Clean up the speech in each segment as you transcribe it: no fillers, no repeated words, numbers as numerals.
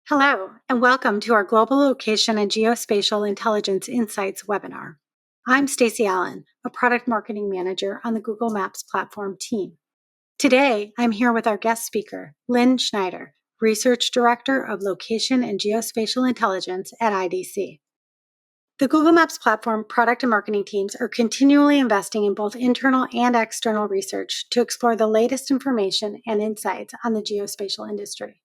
Hello, and welcome to our Global Location and Geospatial Intelligence Insights webinar. I'm Stacy Allen, a product marketing manager on the Google Maps platform team. Today, I'm here with our guest speaker, Lynne Schneider, Research Director of Location and Geospatial Intelligence at IDC. The Google Maps platform product and marketing teams are continually investing in both internal and external research to explore the latest information and insights on the geospatial industry.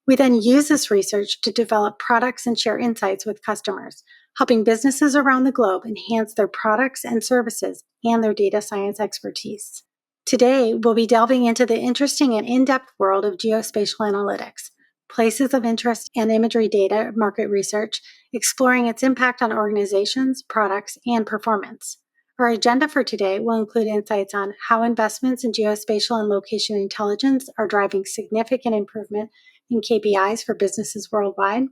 We then use this research to develop products and share insights with customers, helping businesses around the globe enhance their products and services and their data science expertise. Today, we'll be delving into the interesting and in-depth world of geospatial analytics, places of interest and imagery data market research, exploring its impact on organizations, products, and performance. Our agenda for today will include insights on how investments in geospatial and location intelligence are driving significant improvement in KPIs for businesses worldwide,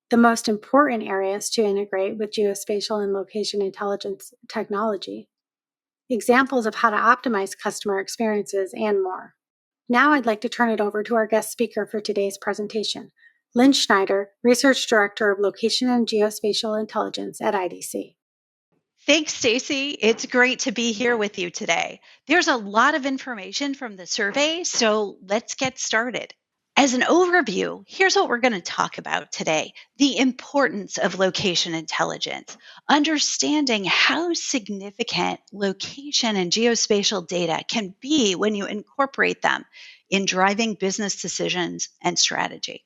the most important areas to integrate with geospatial and location intelligence technology, examples of how to optimize customer experiences, and more. Now I'd like to turn it over to our guest speaker for today's presentation, Lynne Schneider, Research Director of Location and Geospatial Intelligence at IDC. Thanks, Stacy. It's great to be here with you today. There's a lot of information from the survey, so let's get started. As an overview, here's what we're going to talk about today: the importance of location intelligence, understanding how significant location and geospatial data can be when you incorporate them in driving business decisions and strategy.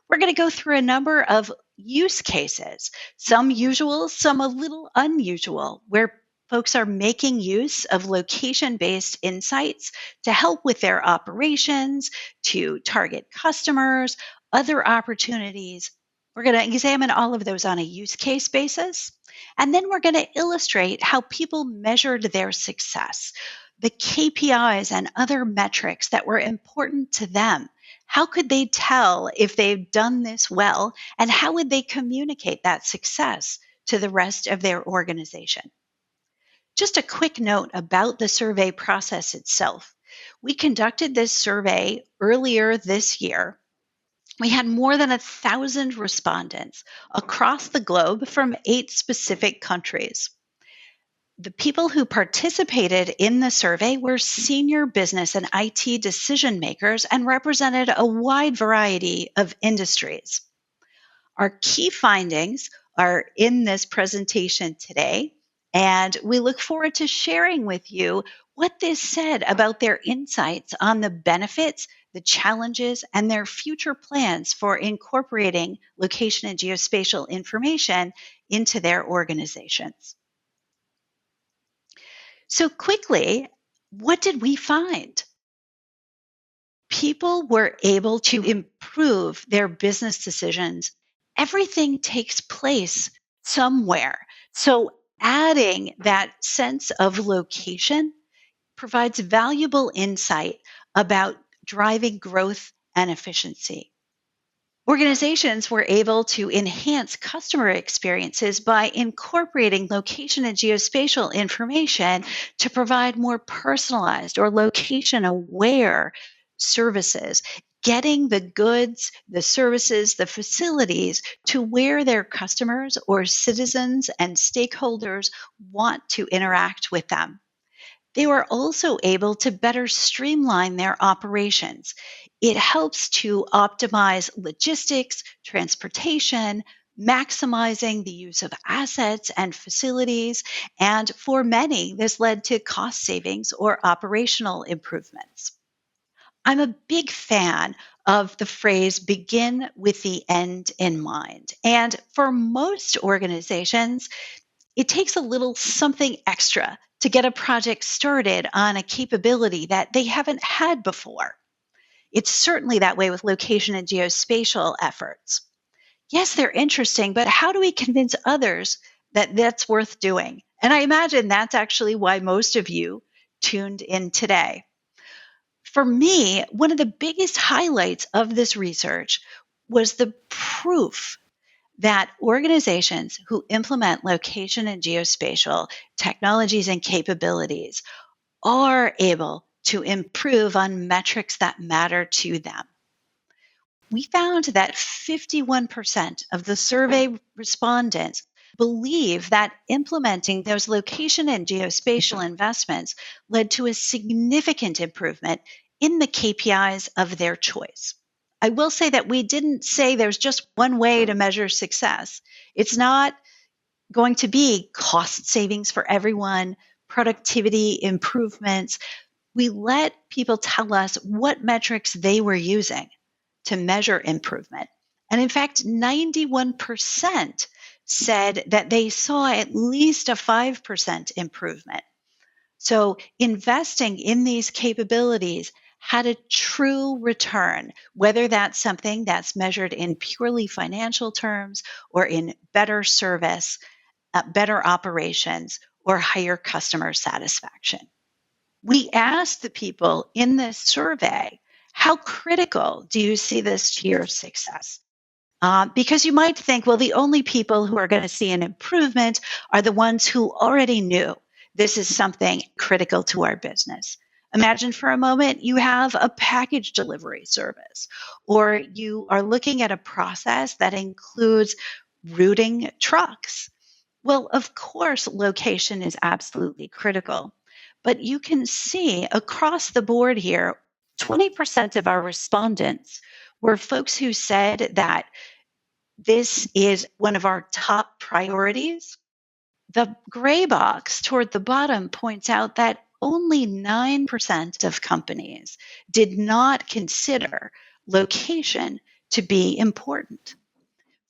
We're going to go through a number of use cases, some usual, some a little unusual, where folks are making use of location-based insights to help with their operations, to target customers, other opportunities. We're going to examine all of those on a use case basis. And then we're going to illustrate how people measured their success, the KPIs and other metrics that were important to them. How could they tell if they've done this well, and how would they communicate that success to the rest of their organization? Just a quick note about the survey process itself. We conducted this survey earlier this year. We had more than 1,000 respondents across the globe from 8 specific countries. The people who participated in the survey were senior business and IT decision makers and represented a wide variety of industries. Our key findings are in this presentation today, and we look forward to sharing with you what this said about their insights on the benefits, the challenges, and their future plans for incorporating location and geospatial information into their organizations. So quickly, what did we find? People were able to improve their business decisions. Everything takes place somewhere. So adding that sense of location provides valuable insight about driving growth and efficiency. Organizations were able to enhance customer experiences by incorporating location and geospatial information to provide more personalized or location-aware services, getting the goods, the services, the facilities to where their customers or citizens and stakeholders want to interact with them. They were also able to better streamline their operations. It helps to optimize logistics, transportation, maximizing the use of assets and facilities, and for many, this led to cost savings or operational improvements. I'm a big fan of the phrase begin with the end in mind. And for most organizations, it takes a little something extra to get a project started on a capability that they haven't had before. It's certainly that way with location and geospatial efforts. Yes, they're interesting, but how do we convince others that that's worth doing? And I imagine that's actually why most of you tuned in today. For me, one of the biggest highlights of this research was the proof that organizations who implement location and geospatial technologies and capabilities are able to improve on metrics that matter to them. we found that 51% of the survey respondents believe that implementing those location and geospatial investments led to a significant improvement in the KPIs of their choice. I will say that we didn't say there's just one way to measure success. It's not going to be cost savings for everyone, productivity improvements. We let people tell us what metrics they were using to measure improvement. And in fact, 91% said that they saw at least a 5% improvement. So investing in these capabilities had a true return, whether that's something that's measured in purely financial terms or in better service, better operations, or higher customer satisfaction. We asked the people in this survey, how critical do you see this to your success? Because you might think, well, the only people who are going to see an improvement are the ones who already knew this is something critical to our business. Imagine for a moment you have a package delivery service, or you are looking at a process that includes routing trucks. Well, of course, location is absolutely critical, but you can see across the board here, 20% of our respondents were folks who said that this is one of our top priorities. The gray box toward the bottom points out that only 9% of companies did not consider location to be important.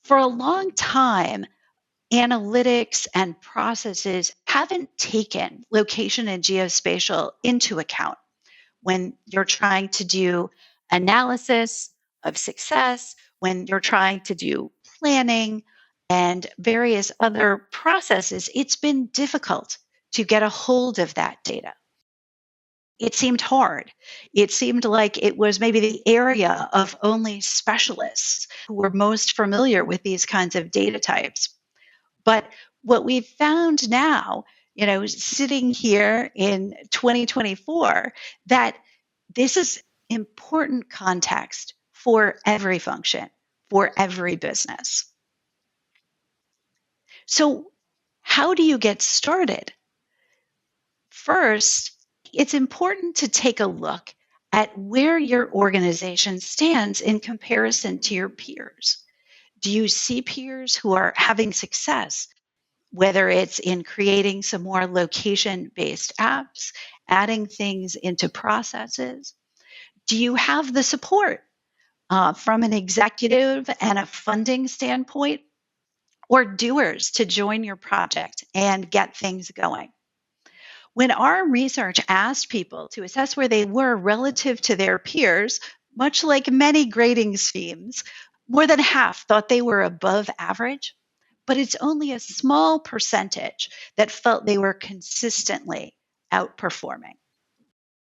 For a long time, analytics and processes haven't taken location and geospatial into account when you're trying to do analysis of success, when you're trying to do planning and various other processes. It's been difficult to get a hold of that data. It seemed hard. It seemed like it was maybe the area of only specialists who were most familiar with these kinds of data types. But what we've found now, sitting here in 2024, that this is important context for every function, for every business. So, how do you get started? First, it's important to take a look at where your organization stands in comparison to your peers. Do you see peers who are having success, whether it's in creating some more location based apps, adding things into processes? Do you have the support from an executive and a funding standpoint, or doers to join your project and get things going? When our research asked people to assess where they were relative to their peers, much like many grading schemes, more than half thought they were above average, but it's only a small percentage that felt they were consistently outperforming.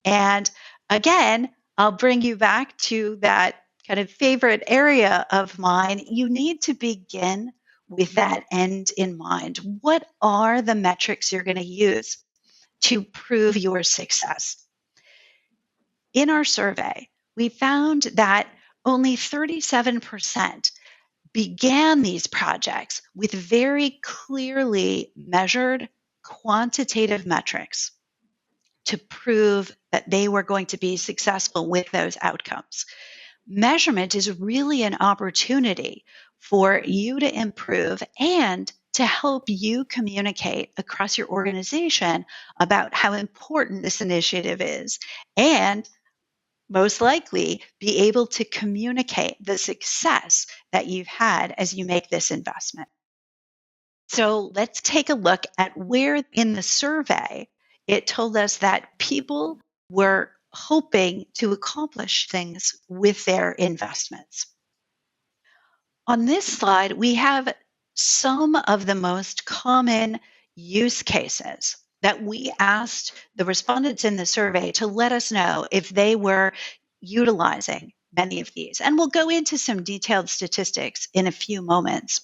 And again, I'll bring you back to that kind of favorite area of mine. You need to begin with that end in mind. What are the metrics you're going to use to prove your success? In our survey, we found that only 37% began these projects with very clearly measured quantitative metrics to prove that they were going to be successful with those outcomes. Measurement is really an opportunity for you to improve and to help you communicate across your organization about how important this initiative is, and most likely be able to communicate the success that you've had as you make this investment. So let's take a look at where in the survey it told us that people were hoping to accomplish things with their investments. On this slide, we have some of the most common use cases that we asked the respondents in the survey to let us know if they were utilizing many of these. And we'll go into some detailed statistics in a few moments.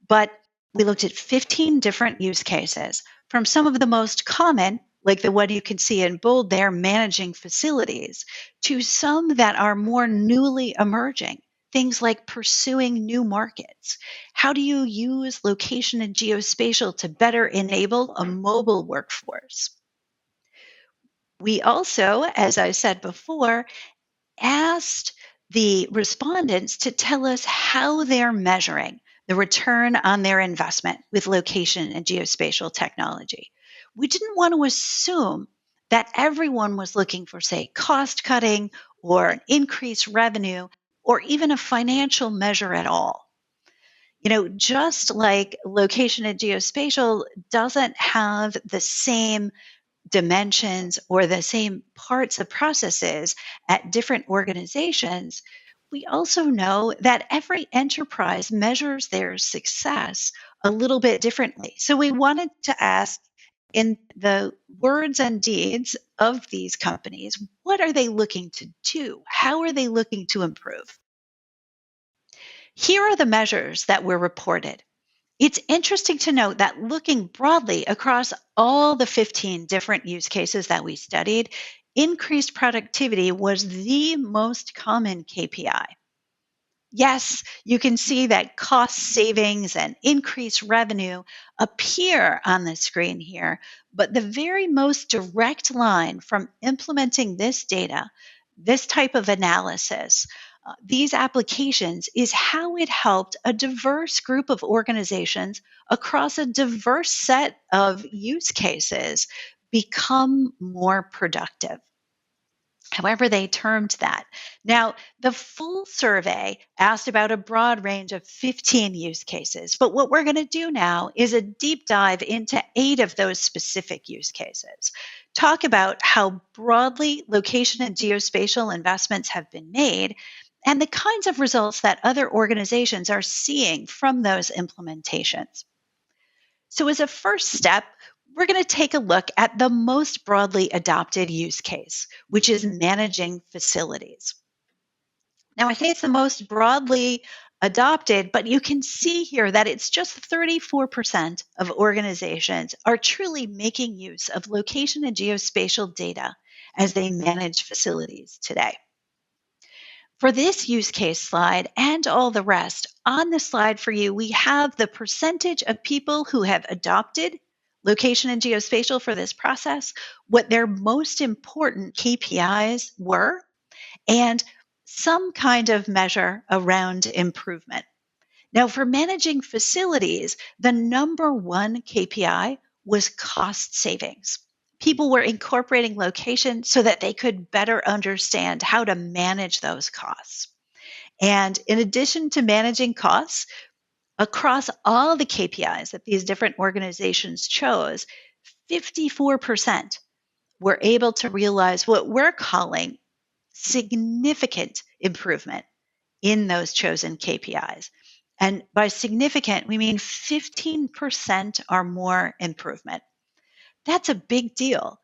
But we looked at 15 different use cases, from some of the most common, like the one you can see in bold there, managing facilities, to some that are more newly emerging, things like pursuing new markets. How do you use location and geospatial to better enable a mobile workforce? We also, as I said before, asked the respondents to tell us how they're measuring the return on their investment with location and geospatial technology. We didn't want to assume that everyone was looking for, say, cost cutting or an increased revenue or even a financial measure at all. Just like location and geospatial doesn't have the same dimensions or the same parts of processes at different organizations, we also know that every enterprise measures their success a little bit differently. So we wanted to ask, in the words and deeds of these companies, what are they looking to do? How are they looking to improve? Here are the measures that were reported. It's interesting to note that looking broadly across all the 15 different use cases that we studied, increased productivity was the most common KPI. Yes, you can see that cost savings and increased revenue appear on the screen here, but the very most direct line from implementing this data, this type of analysis, these applications is how it helped a diverse group of organizations across a diverse set of use cases become more productive, however they termed that. Now, the full survey asked about a broad range of 15 use cases, but what we're going to do now is a deep dive into 8 of those specific use cases. Talk about how broadly location and geospatial investments have been made and the kinds of results that other organizations are seeing from those implementations. So, as a first step, we're going to take a look at the most broadly adopted use case, which is managing facilities. Now, I say it's the most broadly adopted, but you can see here that it's just 34% of organizations are truly making use of location and geospatial data as they manage facilities today. For this use case slide and all the rest, on the slide for you, we have the percentage of people who have adopted location and geospatial for this process, what their most important KPIs were, and some kind of measure around improvement. Now, for managing facilities, the number one KPI was cost savings. People were incorporating location so that they could better understand how to manage those costs. And in addition to managing costs, across all the KPIs that these different organizations chose, 54% were able to realize what we're calling significant improvement in those chosen KPIs. And by significant, we mean 15% or more improvement. That's a big deal.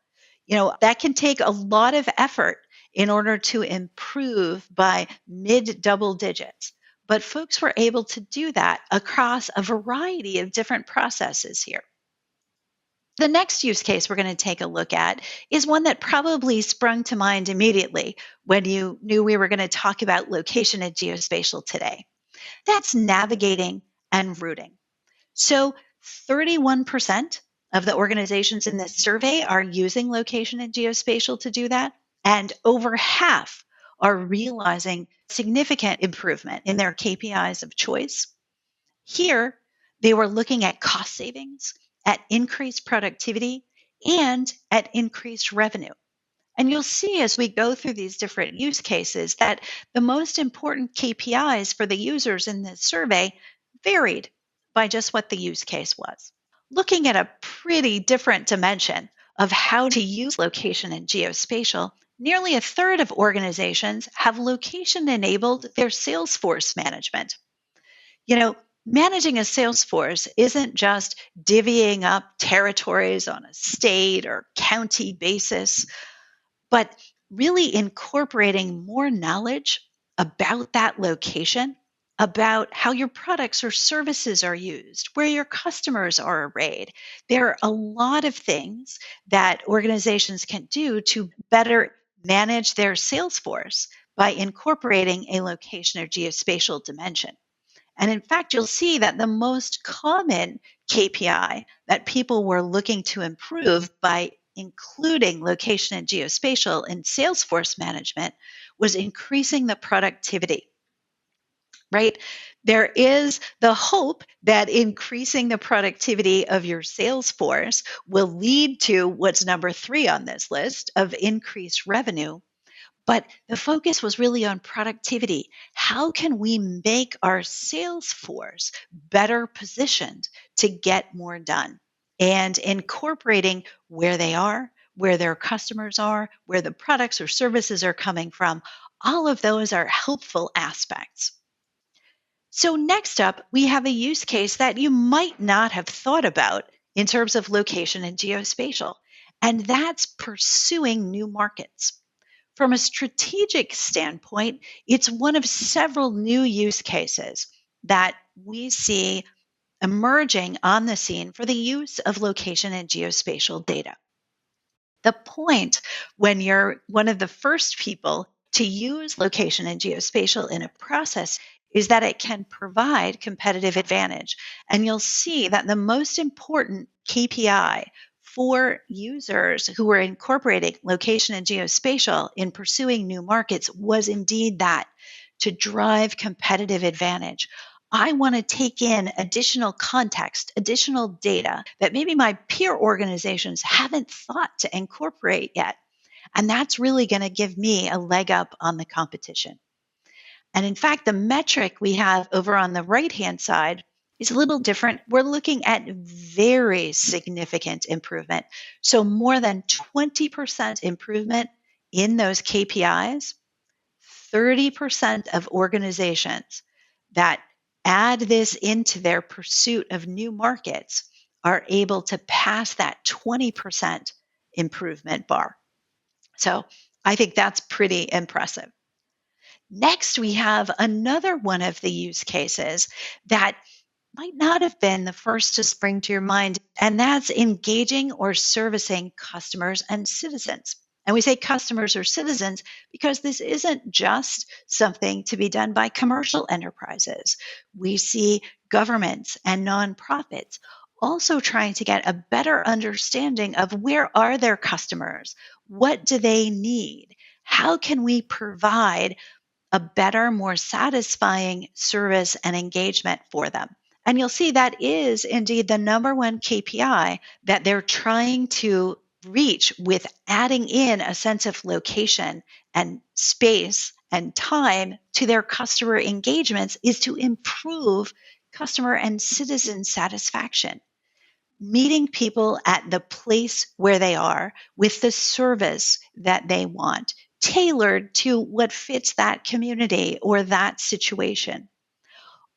That can take a lot of effort in order to improve by mid double digits. But folks were able to do that across a variety of different processes here. The next use case we're going to take a look at is one that probably sprung to mind immediately when you knew we were going to talk about location and geospatial today. That's navigating and routing. So 31% of the organizations in this survey are using location and geospatial to do that, and over half are realizing significant improvement in their KPIs of choice. Here, they were looking at cost savings, at increased productivity, and at increased revenue. And you'll see as we go through these different use cases that the most important KPIs for the users in this survey varied by just what the use case was. Looking at a pretty different dimension of how to use location and geospatial, nearly a third of organizations have location enabled their Salesforce management. Managing a sales force isn't just divvying up territories on a state or county basis, but really incorporating more knowledge about that location, about how your products or services are used, where your customers are arrayed. There are a lot of things that organizations can do to better manage their sales force by incorporating a location or geospatial dimension. And in fact, you'll see that the most common KPI that people were looking to improve by including location and geospatial in Salesforce management was increasing the productivity, right? There is the hope that increasing the productivity of your sales force will lead to what's number 3 on this list of increased revenue. But the focus was really on productivity. How can we make our sales force better positioned to get more done? And incorporating where they are, where their customers are, where the products or services are coming from, all of those are helpful aspects. So, next up, we have a use case that you might not have thought about in terms of location and geospatial, and that's pursuing new markets. From a strategic standpoint, it's one of several new use cases that we see emerging on the scene for the use of location and geospatial data. The point when you're one of the first people to use location and geospatial in a process is that it can provide competitive advantage. And you'll see that the most important KPI for users who are incorporating location and geospatial in pursuing new markets was indeed that to drive competitive advantage. I want to take in additional context, additional data that maybe my peer organizations haven't thought to incorporate yet. And that's really going to give me a leg up on the competition. And in fact, the metric we have over on the right-hand side is a little different. We're looking at very significant improvement. So more than 20% improvement in those KPIs. 30% of organizations that add this into their pursuit of new markets are able to pass that 20% improvement bar. So I think that's pretty impressive. Next, we have another one of the use cases that might not have been the first to spring to your mind, and that's engaging or servicing customers and citizens. And we say customers or citizens because this isn't just something to be done by commercial enterprises. We see governments and nonprofits also trying to get a better understanding of where are their customers? What do they need? How can we provide a better, more satisfying service and engagement for them? And you'll see that is indeed the number one KPI that they're trying to reach with adding in a sense of location and space and time to their customer engagements is to improve customer and citizen satisfaction. Meeting people at the place where they are with the service that they want, tailored to what fits that community or that situation.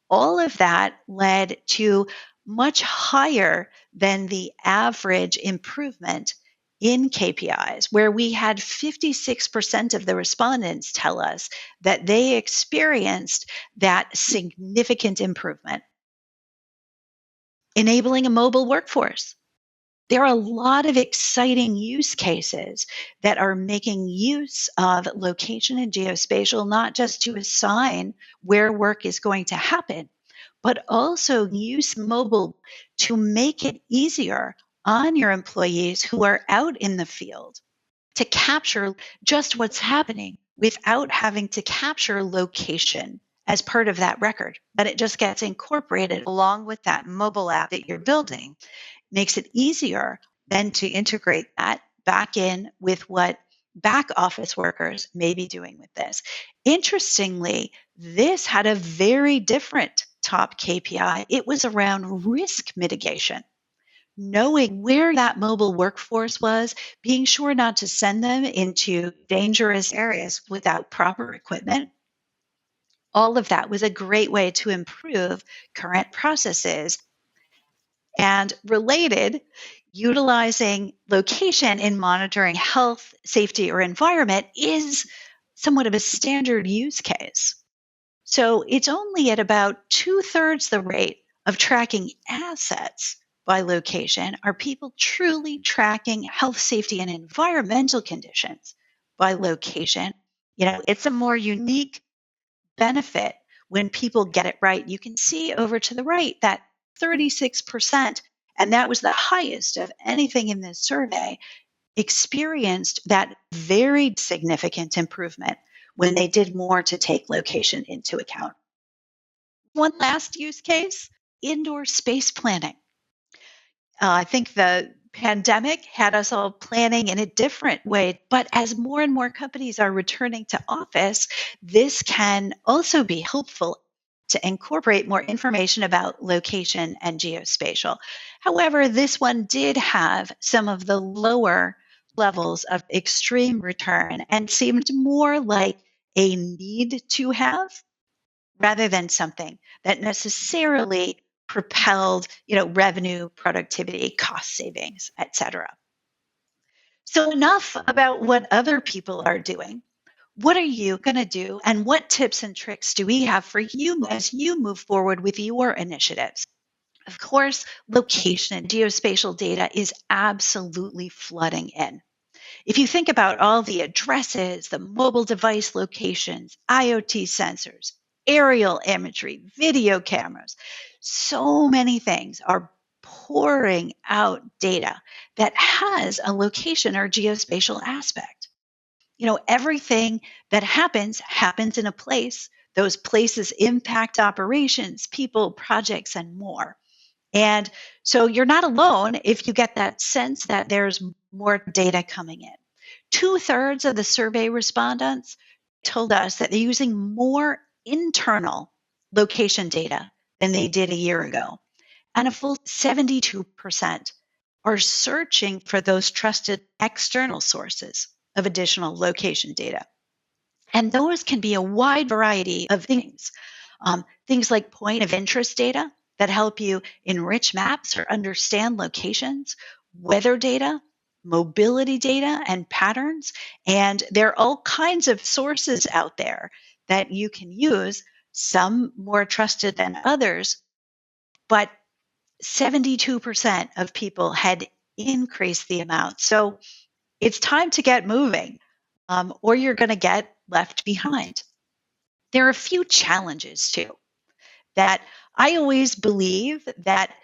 All of that led to much higher than the average improvement in KPIs, where we had 56% of the respondents tell us that they experienced that significant improvement. Enabling a mobile workforce. There are a lot of exciting use cases that are making use of location and geospatial, not just to assign where work is going to happen, but also use mobile to make it easier on your employees who are out in the field to capture just what's happening without having to capture location as part of that record. But it just gets incorporated along with that mobile app that you're building, makes it easier then to integrate that back in with what back office workers may be doing with this. Interestingly, this had a very different top KPI. It was around risk mitigation. Knowing where that mobile workforce was, being sure not to send them into dangerous areas without proper equipment. All of that was a great way to improve current processes. And related, utilizing location in monitoring health, safety, or environment is somewhat of a standard use case. So it's only at about 2/3 the rate of tracking assets by location are people truly tracking health, safety, and environmental conditions by location. It's a more unique benefit when people get it right. You can see over to the right that 36%, and that was the highest of anything in this survey, experienced that very significant improvement when they did more to take location into account. One last use case, indoor space planning. I think the pandemic had us all planning in a different way, but as more and more companies are returning to office, this can also be helpful to incorporate more information about location and geospatial. However, this one did have some of the lower levels of extreme return and seemed more like a need to have rather than something that necessarily propelled, revenue, productivity, cost savings, et cetera. So enough about what other people are doing. What are you going to do? And what tips and tricks do we have for you as you move forward with your initiatives? Of course, location and geospatial data is absolutely flooding in. If you think about all the addresses, the mobile device locations, IoT sensors, aerial imagery, video cameras, so many things are pouring out data that has a location or geospatial aspect. Everything that happens in a place. Those places impact operations, people, projects, and more. And so you're not alone if you get that sense that there's more data coming in. 2/3 of the survey respondents told us that they're using more internal location data than they did a year ago. And a full 72% are searching for those trusted external sources of additional location data. And those can be a wide variety of things. Things like point of interest data that help you enrich maps or understand locations, weather data, mobility data, and patterns. And there are all kinds of sources out there that you can use, some more trusted than others. But 72% of people had increased the amount. So it's time to get moving, or you're going to get left behind. There are a few challenges too that I always believe that,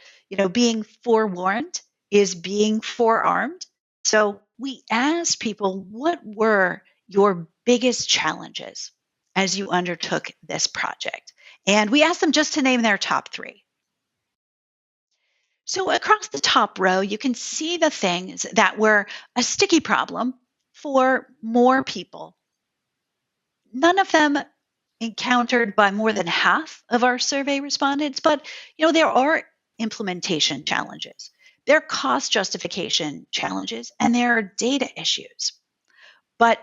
being forewarned is being forearmed. So we asked people, what were your biggest challenges as you undertook this project? And we asked them just to name their top three. So across the top row, you can see the things that were a sticky problem for more people. None of them encountered by more than half of our survey respondents, but there are implementation challenges. There are cost justification challenges, and there are data issues. But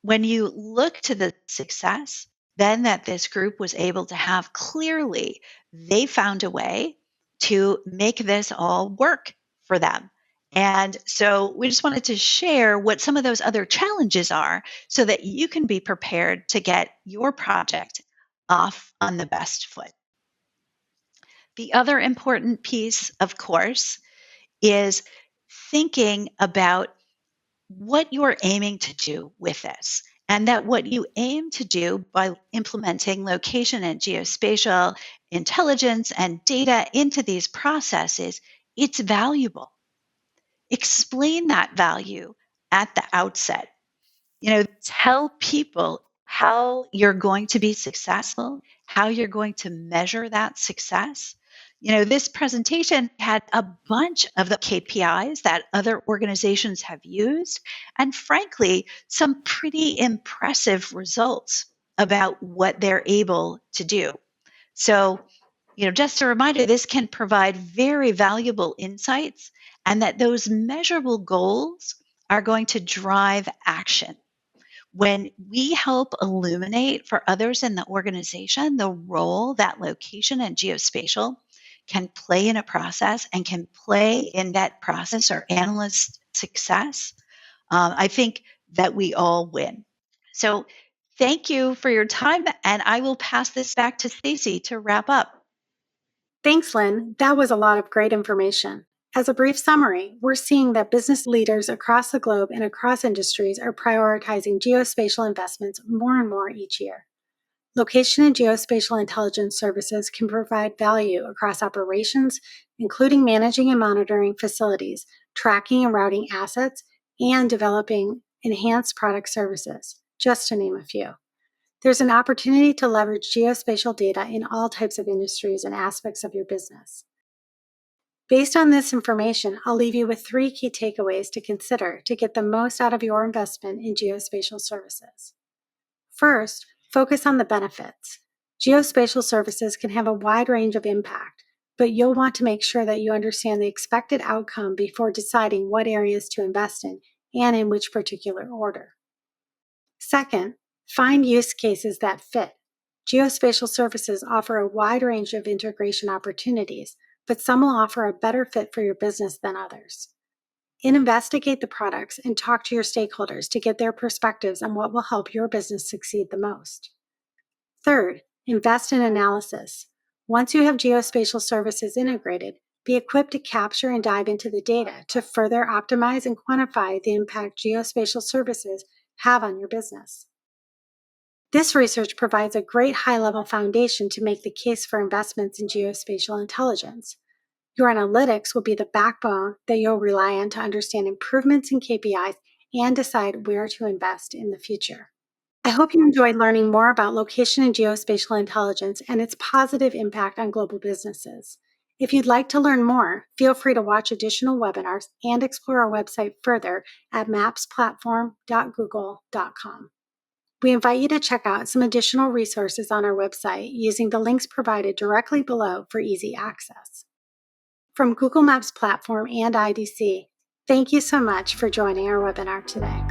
when you look to the success then that this group was able to have, clearly they found a way to make this all work for them. And so we just wanted to share what some of those other challenges are so that you can be prepared to get your project off on the best foot. The other important piece, of course, is thinking about what you're aiming to do with this. And that what you aim to do by implementing location and geospatial intelligence and data into these processes, it's valuable. Explain that value at the outset. Tell people how you're going to be successful, how you're going to measure that success. This presentation had a bunch of the KPIs that other organizations have used, and frankly, some pretty impressive results about what they're able to do. So, just a reminder, this can provide very valuable insights, and that those measurable goals are going to drive action. When we help illuminate for others in the organization the role that location and geospatial can play in a process and can play in that process or analyst success, I think that we all win. So thank you for your time, and I will pass this back to Stacy to wrap up. Thanks, Lynn. That was a lot of great information. As a brief summary, we're seeing that business leaders across the globe and across industries are prioritizing geospatial investments more and more each year. Location and geospatial intelligence services can provide value across operations, including managing and monitoring facilities, tracking and routing assets, and developing enhanced product services, just to name a few. There's an opportunity to leverage geospatial data in all types of industries and aspects of your business. Based on this information, I'll leave you with 3 key takeaways to consider to get the most out of your investment in geospatial services. First, focus on the benefits. Geospatial services can have a wide range of impact, but you'll want to make sure that you understand the expected outcome before deciding what areas to invest in and in which particular order. Second, find use cases that fit. Geospatial services offer a wide range of integration opportunities, but some will offer a better fit for your business than others. Investigate the products and talk to your stakeholders to get their perspectives on what will help your business succeed the most. Third, invest in analysis. Once you have geospatial services integrated, be equipped to capture and dive into the data to further optimize and quantify the impact geospatial services have on your business. This research provides a great high-level foundation to make the case for investments in geospatial intelligence. Your analytics will be the backbone that you'll rely on to understand improvements in KPIs and decide where to invest in the future. I hope you enjoyed learning more about location and geospatial intelligence and its positive impact on global businesses. If you'd like to learn more, feel free to watch additional webinars and explore our website further at mapsplatform.google.com. We invite you to check out some additional resources on our website using the links provided directly below for easy access. From Google Maps Platform and IDC, thank you so much for joining our webinar today.